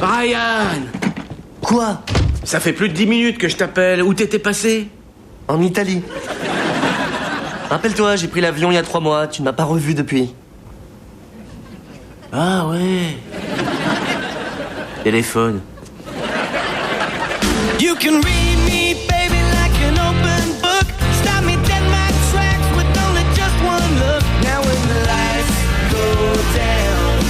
Ryan! Quoi? Ça fait plus de 10 minutes que je t'appelle. Où t'étais passé? En Italie. Rappelle-toi, j'ai pris l'avion il y a 3 mois. Tu ne m'as pas revu depuis. Ah ouais. Téléphone. You can read me, baby, like an open book. Stop me dead in my tracks with only just one look. Now when the lights go down,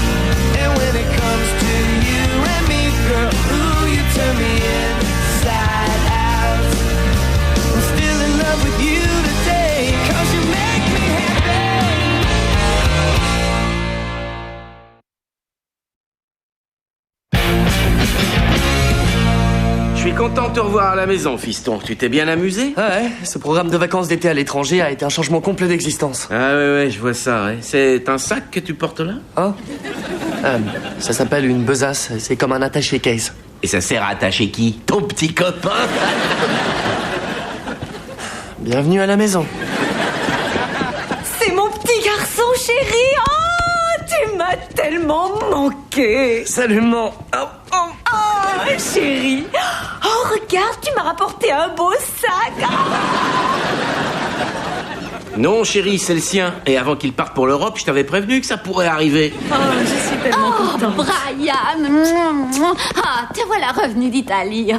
and when it comes to you and me, girl, ooh, you turn me inside out. I'm still in love with you today, 'cause you make me happy. Je suis content de te revoir à la maison, fiston. Tu t'es bien amusé? Ouais, ce programme de vacances d'été à l'étranger a été un changement complet d'existence. Ah ouais, je vois ça, ouais. C'est un sac que tu portes là? Hein? Ça s'appelle une besace. C'est comme un attaché case. Et ça sert à attacher qui? Ton petit copain? Bienvenue à la maison. C'est mon petit garçon chéri. Oh, tu m'as tellement manqué. Salut, maman. Oh, chéri. Oh, regarde, tu m'as rapporté un beau sac. Non, chérie, c'est le sien. Et avant qu'il parte pour l'Europe, je t'avais prévenu que ça pourrait arriver. Oh, je suis tellement contente. Brian, te voilà revenu d'Italie.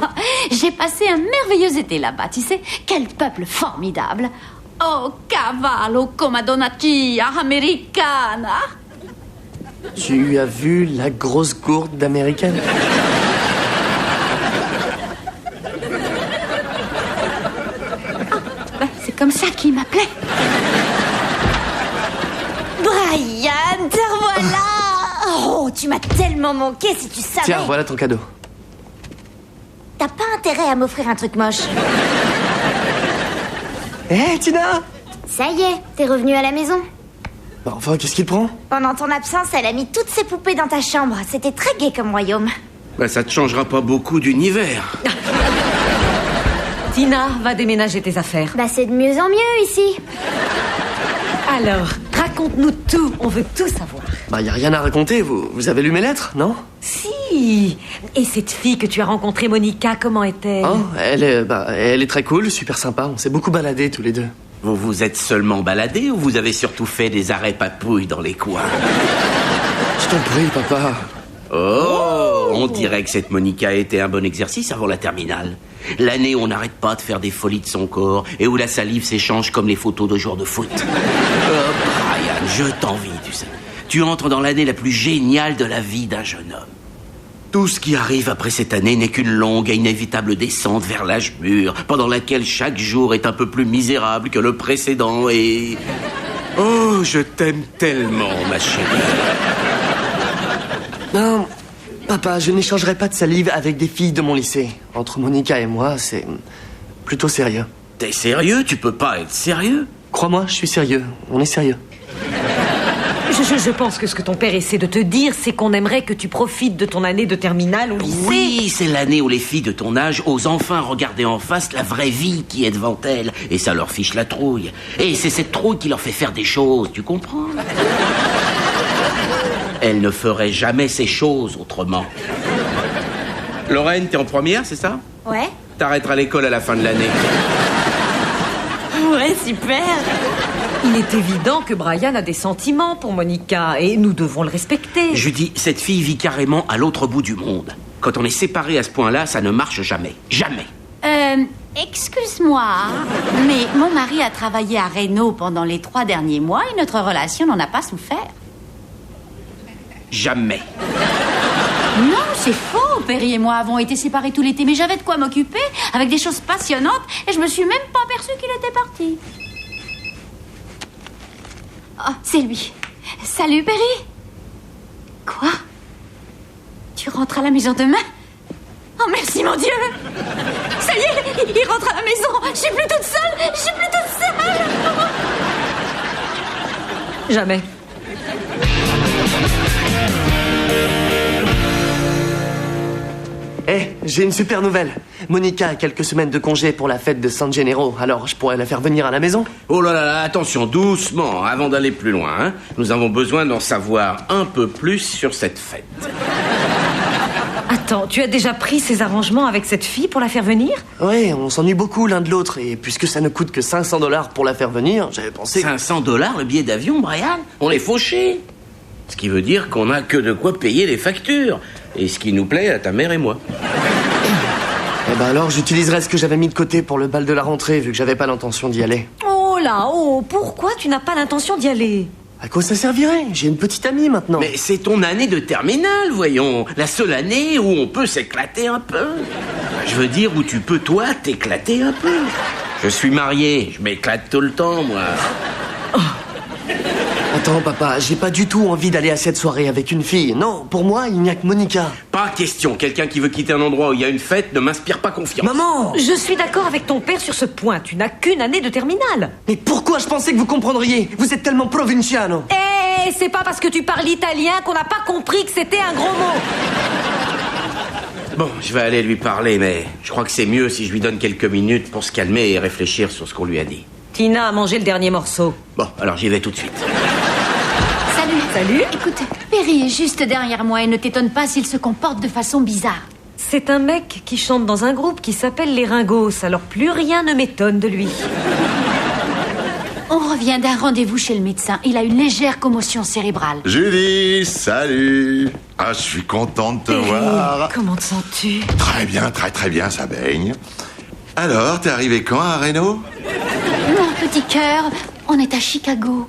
J'ai passé un merveilleux été là-bas, tu sais. Quel peuple formidable. Oh, cavallo come donatia americana. Tu as vu la grosse gourde d'américaine? C'est comme ça qu'il m'appelait. Brian, te revoilà. Oh, tu m'as tellement manqué, si tu savais. Tiens, voilà ton cadeau. T'as pas intérêt à m'offrir un truc moche. Hé, Tina! Ça y est, t'es revenu à la maison. Bah enfin, qu'est-ce qui te prend? Pendant ton absence, elle a mis toutes ses poupées dans ta chambre. C'était très gai comme royaume. Bah, ça te changera pas beaucoup d'univers. Tina, va déménager tes affaires. Bah, c'est de mieux en mieux ici. Alors, raconte-nous tout, on veut tout savoir. Bah, y a rien à raconter, vous avez lu mes lettres, non? Si. Et cette fille que tu as rencontrée, Monica, comment est-elle? Oh, elle est très cool, super sympa, on s'est beaucoup baladés tous les deux. Vous vous êtes seulement baladé ou vous avez surtout fait des arrêts papouilles dans les coins? Je t'en prie, papa. Oh, on dirait que cette Monica a été un bon exercice avant la terminale. L'année où on n'arrête pas de faire des folies de son corps et où la salive s'échange comme les photos de joueurs de foot. Oh, Brian, je t'envie, tu sais. Tu entres dans l'année la plus géniale de la vie d'un jeune homme. Tout ce qui arrive après cette année n'est qu'une longue et inévitable descente vers l'âge mûr, pendant laquelle chaque jour est un peu plus misérable que le précédent et... Oh, je t'aime tellement, ma chérie. Non, papa, je n'échangerai pas de salive avec des filles de mon lycée. Entre Monica et moi, c'est plutôt sérieux. T'es sérieux? Tu peux pas être sérieux? Crois-moi, je suis sérieux. On est sérieux. Je pense que ce que ton père essaie de te dire, c'est qu'on aimerait que tu profites de ton année de terminale au lycée. Oui, c'est l'année où les filles de ton âge osent enfin regarder en face la vraie vie qui est devant elles. Et ça leur fiche la trouille. Et c'est cette trouille qui leur fait faire des choses, tu comprends? Elles ne feraient jamais ces choses autrement. Lorraine, t'es en première, c'est ça? Ouais. T'arrêteras l'école à la fin de l'année. Ouais, super. Il est évident que Brian a des sentiments pour Monica et nous devons le respecter. Je dis, cette fille vit carrément à l'autre bout du monde. Quand on est séparés à ce point-là, ça ne marche jamais. Jamais. Excuse-moi, mais mon mari a travaillé à Renault pendant les 3 derniers mois et notre relation n'en a pas souffert. Jamais. Non, c'est faux. Perry et moi avons été séparés tout l'été, mais j'avais de quoi m'occuper avec des choses passionnantes et je me suis même pas aperçue qu'il était parti. Oh, c'est lui. Salut, Perry. Quoi? Tu rentres à la maison demain? Oh, merci, mon Dieu. Ça y est, il rentre à la maison. Je suis plus toute seule. Jamais. Eh, j'ai une super nouvelle. Monica a quelques semaines de congé pour la fête de San Gennaro, alors je pourrais la faire venir à la maison. Oh là là, attention, doucement, avant d'aller plus loin. Hein. Nous avons besoin d'en savoir un peu plus sur cette fête. Attends, tu as déjà pris ces arrangements avec cette fille pour la faire venir? Ouais, on s'ennuie beaucoup l'un de l'autre, et puisque ça ne coûte que $500 pour la faire venir, j'avais pensé... $500 le billet d'avion, Brian? On est fauchés. Ce qui veut dire qu'on n'a que de quoi payer les factures. Et ce qui nous plaît à ta mère et moi. Eh ben alors, j'utiliserai ce que j'avais mis de côté pour le bal de la rentrée, vu que j'avais pas l'intention d'y aller. Oh là, oh, pourquoi tu n'as pas l'intention d'y aller? À quoi ça servirait? J'ai une petite amie maintenant. Mais c'est ton année de terminale, voyons. La seule année où on peut s'éclater un peu. Je veux dire, où tu peux, toi, t'éclater un peu. Je suis marié, je m'éclate tout le temps, moi. Attends, papa, j'ai pas du tout envie d'aller à cette soirée avec une fille. Non, pour moi, il n'y a que Monica. Pas question. Quelqu'un qui veut quitter un endroit où il y a une fête ne m'inspire pas confiance. Maman! Je suis d'accord avec ton père sur ce point. Tu n'as qu'une année de terminale. Mais pourquoi je pensais que vous comprendriez? Vous êtes tellement provinciano. Eh, c'est pas parce que tu parles italien qu'on n'a pas compris que c'était un gros mot. Bon, je vais aller lui parler, mais je crois que c'est mieux si je lui donne quelques minutes pour se calmer et réfléchir sur ce qu'on lui a dit. Tina a mangé le dernier morceau. Bon, alors j'y vais tout de suite. Salut. Salut. Écoute, Perry est juste derrière moi et ne t'étonne pas s'il se comporte de façon bizarre. C'est un mec qui chante dans un groupe qui s'appelle les Ringos, alors plus rien ne m'étonne de lui. On revient d'un rendez-vous chez le médecin. Il a une légère commotion cérébrale. Julie, salut. Ah, je suis content de te voir. Comment te sens-tu? Très bien, très bien, ça baigne. Alors, t'es arrivé quand à Reno? Mon petit cœur, on est à Chicago.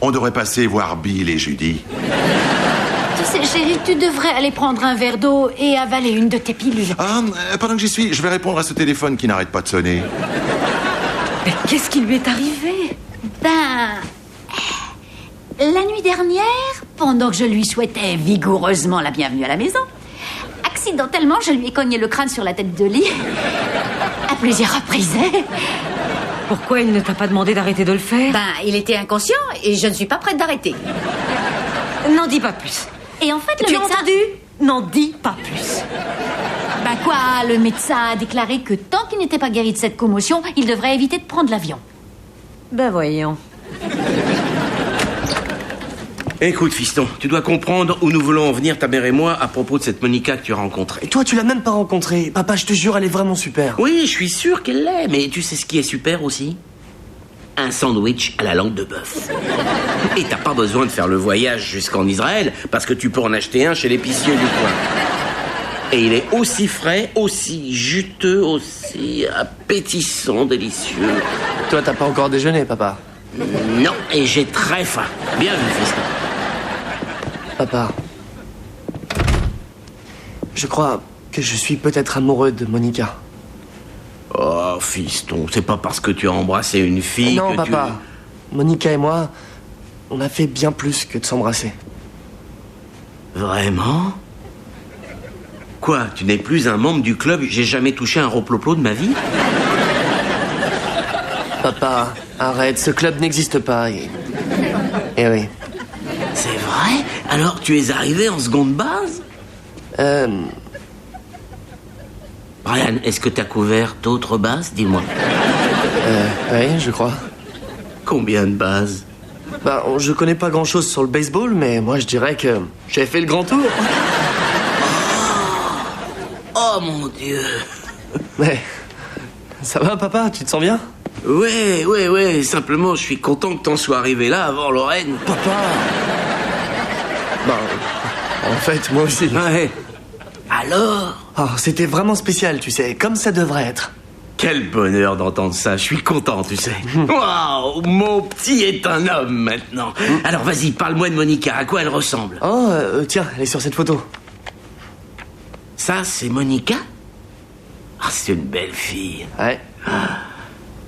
On devrait passer voir Bill et Judy. Tu sais, chérie, tu devrais aller prendre un verre d'eau et avaler une de tes pilules. Ah, pendant que j'y suis, je vais répondre à ce téléphone qui n'arrête pas de sonner. Mais qu'est-ce qui lui est arrivé? La nuit dernière, pendant que je lui souhaitais vigoureusement la bienvenue à la maison, accidentellement, je lui ai cogné le crâne sur la tête de lit. À plusieurs reprises. Pourquoi il ne t'a pas demandé d'arrêter de le faire? Il était inconscient et je ne suis pas prête d'arrêter. N'en dis pas plus. Et en fait, le Tu as médecin... entendu? N'en dis pas plus. Le médecin a déclaré que tant qu'il n'était pas guéri de cette commotion, il devrait éviter de prendre l'avion. Ben voyons. Écoute, fiston, tu dois comprendre où nous voulons en venir, ta mère et moi, à propos de cette Monica que tu as rencontrée. Et toi, tu l'as même pas rencontrée. Papa, je te jure, elle est vraiment super. Oui, je suis sûr qu'elle l'est, mais tu sais ce qui est super aussi? Un sandwich à la langue de bœuf. Et t'as pas besoin de faire le voyage jusqu'en Israël, parce que tu peux en acheter un chez l'épicier du coin. Et il est aussi frais, aussi juteux, aussi appétissant, délicieux. Toi, t'as pas encore déjeuné, papa. Non, et j'ai très faim. Bien vu, fiston. Papa, je crois que je suis peut-être amoureux de Monica. Oh, fiston, c'est pas parce que tu as embrassé une fille Non, que papa. Monica et moi, on a fait bien plus que de s'embrasser. Vraiment? Quoi, tu n'es plus un membre du club? J'ai jamais touché un roploplo de ma vie? Papa, arrête, ce club n'existe pas. Et oui. C'est vrai? Alors, tu es arrivé en seconde base? Brian, est-ce que t'as couvert d'autres bases? Dis-moi. Oui, je crois. Combien de bases? Je connais pas grand-chose sur le baseball, mais moi, je dirais que j'ai fait le grand tour. Oh, mon Dieu! Mais ça va, papa? Tu te sens bien? Ouais. Simplement, je suis content que t'en sois arrivé là avant Lorraine. Papa! En fait, moi aussi. Ouais. Alors? Oh, c'était vraiment spécial, tu sais, comme ça devrait être. Quel bonheur d'entendre ça. Je suis content, tu sais. Waouh, mon petit est un homme maintenant. Alors, vas-y, parle-moi de Monica. À quoi elle ressemble? Oh, tiens, elle est sur cette photo. Ça, c'est Monica? Ah, c'est une belle fille. Ouais.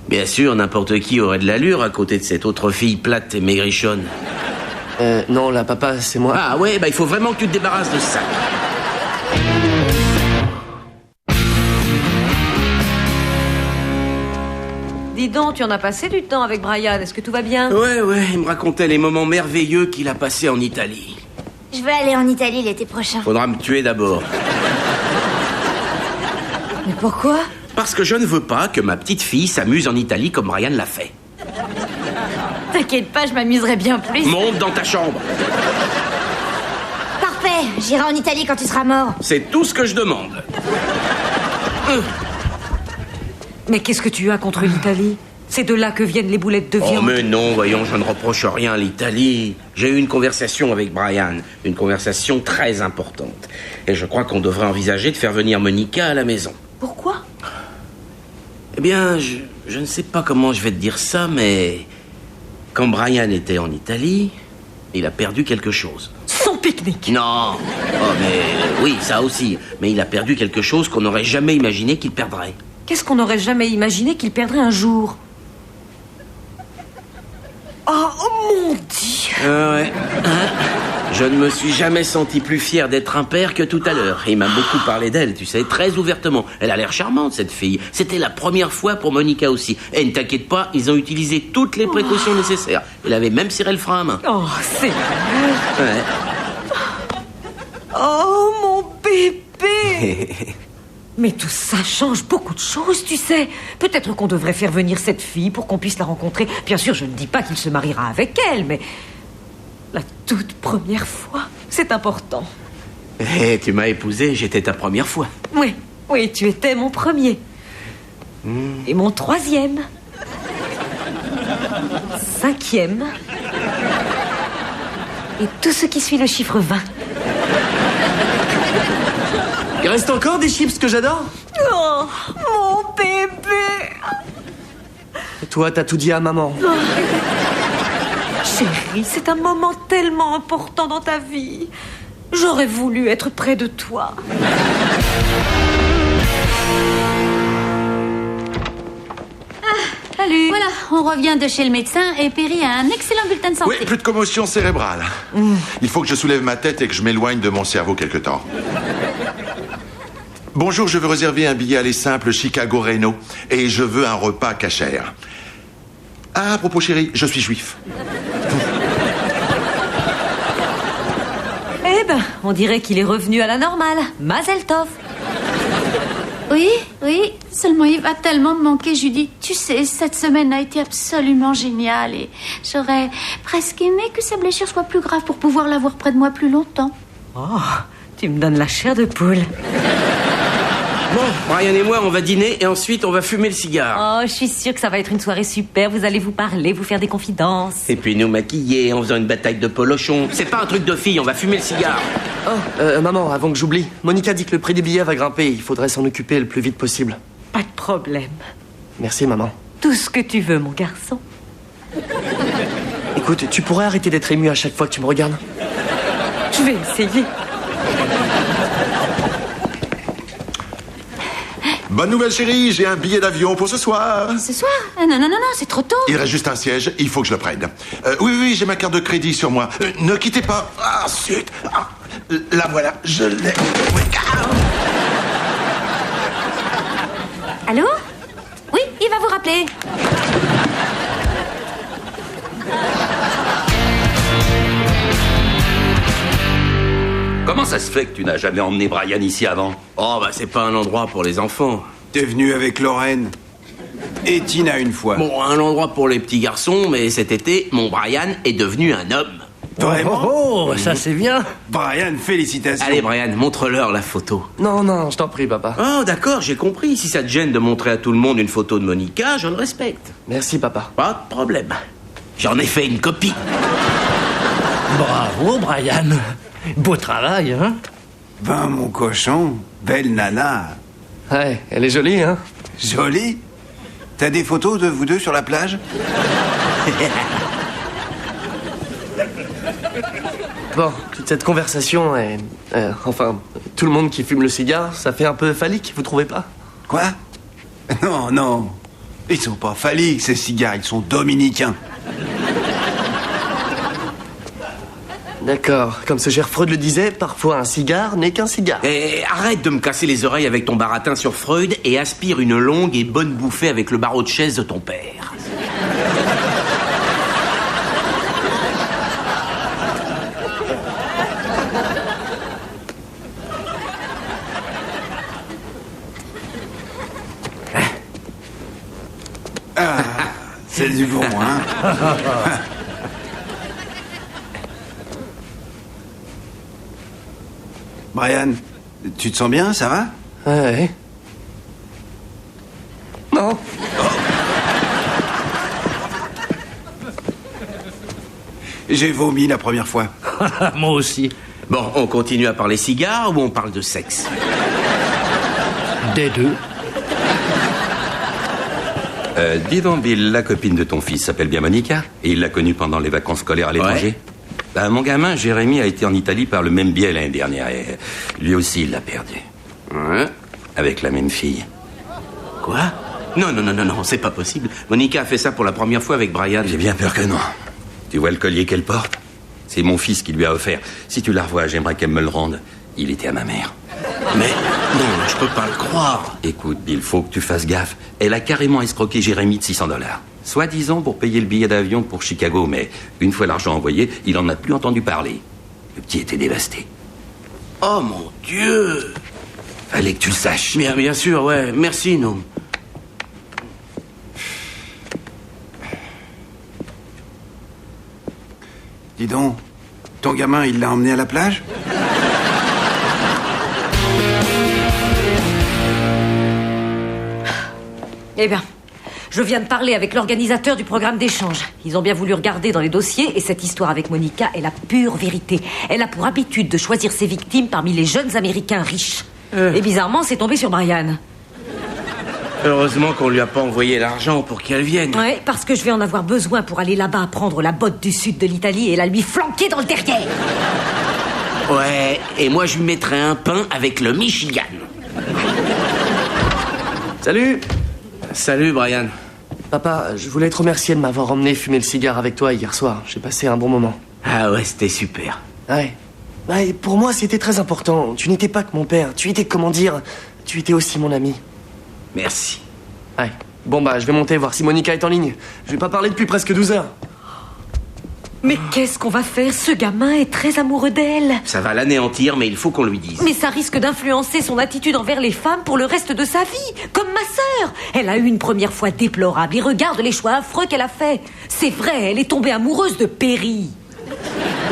Bien sûr, n'importe qui aurait de l'allure à côté de cette autre fille plate et maigrichonne. Non, là, papa, c'est moi. Ah ouais, il faut vraiment que tu te débarrasses de ça. Dis donc, tu en as passé du temps avec Brian. Est-ce que tout va bien? Ouais, il me racontait les moments merveilleux qu'il a passés en Italie. Je veux aller en Italie l'été prochain. Faudra me tuer d'abord. Mais pourquoi? Parce que je ne veux pas que ma petite fille s'amuse en Italie comme Brian l'a fait. T'inquiète pas, je m'amuserai bien plus. Monte dans ta chambre. Parfait, J'irai en Italie quand tu seras mort. C'est tout ce que je demande. Mais qu'est-ce que tu as contre l'Italie? C'est de là que viennent les boulettes de viande. Oh mais non, voyons, je ne reproche rien à l'Italie. J'ai eu une conversation avec Brian, une conversation très importante. Et je crois qu'on devrait envisager de faire venir Monica à la maison. Pourquoi? Eh bien, je ne sais pas comment je vais te dire ça, mais quand Brian était en Italie, il a perdu quelque chose. Son pique-nique. Non. Oh mais oui, ça aussi. Mais il a perdu quelque chose qu'on n'aurait jamais imaginé qu'il perdrait. Qu'est-ce qu'on n'aurait jamais imaginé qu'il perdrait un jour? Oh mon Dieu! Ouais. Je ne me suis jamais senti plus fier d'être un père que tout à l'heure. Il m'a beaucoup parlé d'elle, tu sais, très ouvertement. Elle a l'air charmante, cette fille. C'était la première fois pour Monica aussi. Et ne t'inquiète pas, ils ont utilisé toutes les précautions nécessaires. Il avait même serré le frein à main. Oh, c'est vrai. Ouais. Oh, mon bébé! Mais tout ça change beaucoup de choses, tu sais. Peut-être qu'on devrait faire venir cette fille pour qu'on puisse la rencontrer. Bien sûr, je ne dis pas qu'il se mariera avec elle, mais la toute première fois, c'est important. Eh, tu m'as épousé, j'étais ta première fois. Oui, oui, tu étais mon premier. Et mon troisième. 5e. Et tout ce qui suit le chiffre 20. Il reste encore des chips que j'adore. Oh, mon bébé. Et toi, t'as tout dit à maman. Chérie, c'est un moment tellement important dans ta vie. J'aurais voulu être près de toi. Salut. Voilà, on revient de chez le médecin et Perry a un excellent bulletin de santé. Oui, plus de commotion cérébrale. Il faut que je soulève ma tête et que je m'éloigne de mon cerveau quelque temps. Bonjour, je veux réserver un billet aller simple Chicago-Reno et je veux un repas cachère. Ah, à propos chérie, je suis juif. Eh ben, on dirait qu'il est revenu à la normale. Mazel tov. Oui, oui, seulement il va tellement me manquer, Judy. Tu sais, cette semaine a été absolument géniale et j'aurais presque aimé que sa blessure soit plus grave pour pouvoir l'avoir près de moi plus longtemps. Oh, tu me donnes la chair de poule. Bon, Brian et moi, on va dîner et ensuite on va fumer le cigare. Oh, je suis sûre que ça va être une soirée super. Vous allez vous parler, vous faire des confidences. Et puis nous maquiller en faisant une bataille de polochon. C'est pas un truc de fille, on va fumer le cigare. Oh, maman, avant que j'oublie, Monica dit que le prix des billets va grimper. Il faudrait s'en occuper le plus vite possible. Pas de problème. Merci, maman. Tout ce que tu veux, mon garçon. Écoute, tu pourrais arrêter d'être ému à chaque fois que tu me regardes? Je vais essayer. Bonne nouvelle chérie, j'ai un billet d'avion pour ce soir. Ce soir? Non, c'est trop tôt. Il reste juste un siège, il faut que je le prenne. Oui, j'ai ma carte de crédit sur moi. Ne quittez pas. Ah, zut. Ah, la voilà, je l'ai. Oui. Allô? Oui, il va vous rappeler. Comment ça se fait que tu n'as jamais emmené Brian ici avant? Oh, bah c'est pas un endroit pour les enfants. T'es venu avec Lorraine et Tina une fois. Bon, un endroit pour les petits garçons, mais cet été, mon Brian est devenu un homme. Vraiment? Oh, ça c'est bien. Brian, félicitations. Allez, Brian, montre-leur la photo. Non, je t'en prie, papa. Oh, d'accord, j'ai compris. Si ça te gêne de montrer à tout le monde une photo de Monica, je le respecte. Merci, papa. Pas de problème. J'en ai fait une copie. Bravo, Brian. Beau travail, hein? Ben, mon cochon, belle nana. Ouais, elle est jolie, hein? Jolie? T'as des photos de vous deux sur la plage? Bon, toute cette conversation et... enfin, tout le monde qui fume le cigare, ça fait un peu phallique, vous trouvez pas? Quoi? Non. Ils sont pas phalliques, ces cigares, ils sont dominicains. D'accord, comme ce cher Freud le disait, parfois un cigare n'est qu'un cigare. Et arrête de me casser les oreilles avec ton baratin sur Freud et aspire une longue et bonne bouffée avec le barreau de chaise de ton père. Ah, c'est du bon, hein? Brian, tu te sens bien, ça va? Ouais. Non. J'ai vomi la première fois. Moi aussi. Bon, on continue à parler cigares ou on parle de sexe? Des deux. Dis donc, Bill, la copine de ton fils s'appelle bien Monica? Et il l'a connue pendant les vacances scolaires à l'étranger? Ouais. Bah, mon gamin, Jérémy, a été en Italie par le même biais l'année dernière. Et lui aussi, il l'a perdu. Ouais. Avec la même fille. Quoi? Non, c'est pas possible. Monica a fait ça pour la première fois avec Brian. J'ai bien peur que non. Tu vois le collier qu'elle porte? C'est mon fils qui lui a offert. Si tu la revois, j'aimerais qu'elle me le rende. Il était à ma mère. Mais non, je peux pas le croire. Écoute, Bill, faut que tu fasses gaffe. Elle a carrément escroqué Jérémy de $600. Soi-disant pour payer le billet d'avion pour Chicago, mais une fois l'argent envoyé, il en a plus entendu parler. Le petit était dévasté. Oh mon Dieu! Fallait que tu le saches. Bien sûr, ouais. Merci, Noam. Dis donc, ton gamin, il l'a emmené à la plage? Eh bien, je viens de parler avec l'organisateur du programme d'échange. Ils ont bien voulu regarder dans les dossiers et cette histoire avec Monica est la pure vérité. Elle a pour habitude de choisir ses victimes parmi les jeunes Américains riches. Et bizarrement, c'est tombé sur Brian. Heureusement qu'on lui a pas envoyé l'argent pour qu'elle vienne. Oui, parce que je vais en avoir besoin pour aller là-bas prendre la botte du sud de l'Italie et la lui flanquer dans le derrière. Ouais, et moi je lui mettrai un pain avec le Michigan. Salut. Salut, Brian. Papa, je voulais te remercier de m'avoir emmené fumer le cigare avec toi hier soir. J'ai passé un bon moment. Ah ouais, c'était super. Ouais. Ouais, pour moi, c'était très important. Tu n'étais pas que mon père. Tu étais, comment dire, tu étais aussi mon ami. Merci. Ouais. Bon, bah, je vais monter voir si Monica est en ligne. Je vais pas parler depuis presque 12 heures. Mais qu'est-ce qu'on va faire? Ce gamin est très amoureux d'elle. Ça va l'anéantir, mais il faut qu'on lui dise. Mais ça risque d'influencer son attitude envers les femmes pour le reste de sa vie. Comme ma sœur. Elle a eu une première fois déplorable et regarde les choix affreux qu'elle a faits. C'est vrai, elle est tombée amoureuse de Perry.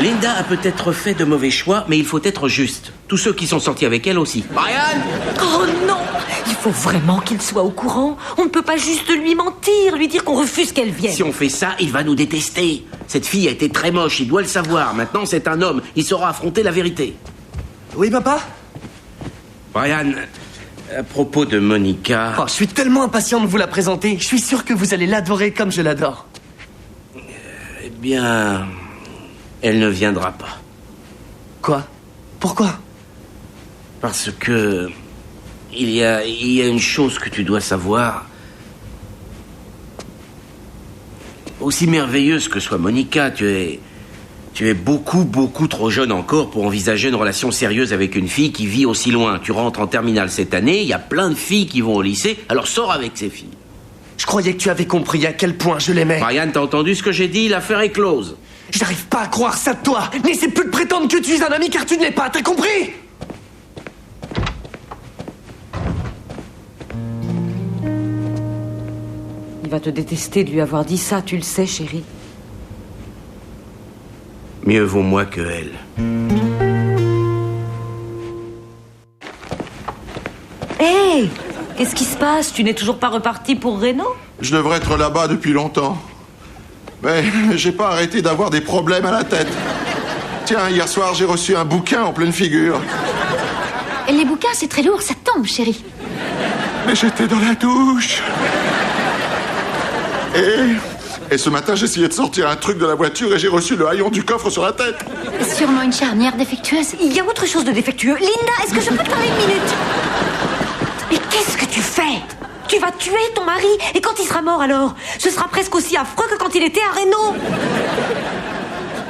Linda a peut-être fait de mauvais choix, mais il faut être juste. Tous ceux qui sont sortis avec elle aussi. Brian! Oh non! Il faut vraiment qu'il soit au courant. On ne peut pas juste lui mentir, lui dire qu'on refuse qu'elle vienne. Si on fait ça, il va nous détester. Cette fille a été très moche, il doit le savoir. Maintenant, c'est un homme. Il saura affronter la vérité. Oui, papa? Brian, à propos de Monica... Oh, je suis tellement impatient de vous la présenter. Je suis sûr que vous allez l'adorer comme je l'adore. Eh bien... elle ne viendra pas. Quoi? Pourquoi? Parce que... Il y a une chose que tu dois savoir. Aussi merveilleuse que soit Monica, tu es beaucoup trop jeune encore pour envisager une relation sérieuse avec une fille qui vit aussi loin. Tu rentres en terminale cette année, il y a plein de filles qui vont au lycée, alors sors avec ces filles. Je croyais que tu avais compris à quel point je l'aimais. Brian, t'as entendu ce que j'ai dit? L'affaire est close. J'arrive pas à croire ça de toi. N'essaie plus de prétendre que tu es un ami car tu ne l'es pas, t'as compris? Il va te détester de lui avoir dit ça, tu le sais, chérie. Mieux vaut moi que elle. Hé! Qu'est-ce qui se passe? Tu n'es toujours pas reparti pour Reno? Je devrais être là-bas depuis longtemps. Mais j'ai pas arrêté d'avoir des problèmes à la tête. Tiens, hier soir, j'ai reçu un bouquin en pleine figure. Les bouquins, c'est très lourd, ça tombe, chérie. Mais j'étais dans la douche. Et ce matin, j'essayais de sortir un truc de la voiture et j'ai reçu le haillon du coffre sur la tête. Sûrement une charnière défectueuse. Il y a autre chose de défectueux. Linda, est-ce que je peux te parler une minute? Mais qu'est-ce que tu fais? Tu vas tuer ton mari. Et quand il sera mort alors? Ce sera presque aussi affreux que quand il était à Reno.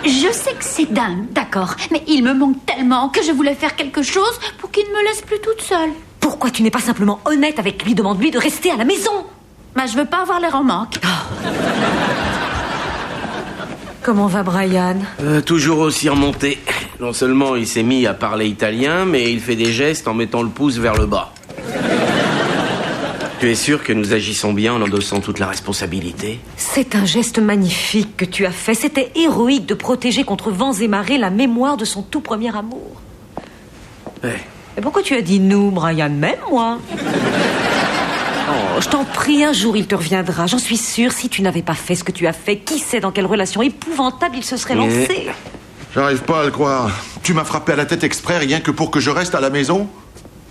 Je sais que c'est dingue, d'accord. Mais il me manque tellement que je voulais faire quelque chose pour qu'il ne me laisse plus toute seule. Pourquoi tu n'es pas simplement honnête avec lui? Demande-lui de rester à la maison. Bah, je veux pas avoir l'air en manque. Comment va Brian? Toujours aussi remonté. Non seulement il s'est mis à parler italien, mais il fait des gestes en mettant le pouce vers le bas. Tu es sûr que nous agissons bien en endossant toute la responsabilité? C'est un geste magnifique que tu as fait. C'était héroïque de protéger contre vents et marées la mémoire de son tout premier amour. Et pourquoi tu as dit nous, Brian? Même moi. Oh, je t'en prie, un jour il te reviendra. J'en suis sûre, si tu n'avais pas fait ce que tu as fait, qui sait dans quelle relation épouvantable il se serait lancé. J'arrive pas à le croire. Tu m'as frappé à la tête exprès rien que pour que je reste à la maison?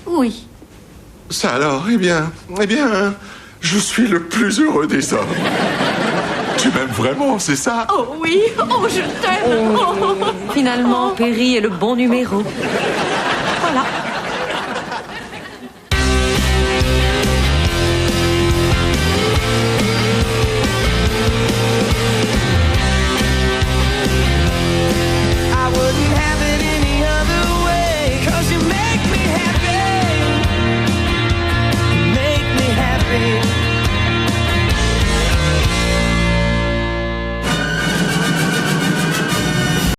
Oui. Ça alors, eh bien, je suis le plus heureux des hommes. Tu m'aimes vraiment, c'est ça? Oh oui, oh je t'aime. Finalement, Perry est le bon numéro. Voilà.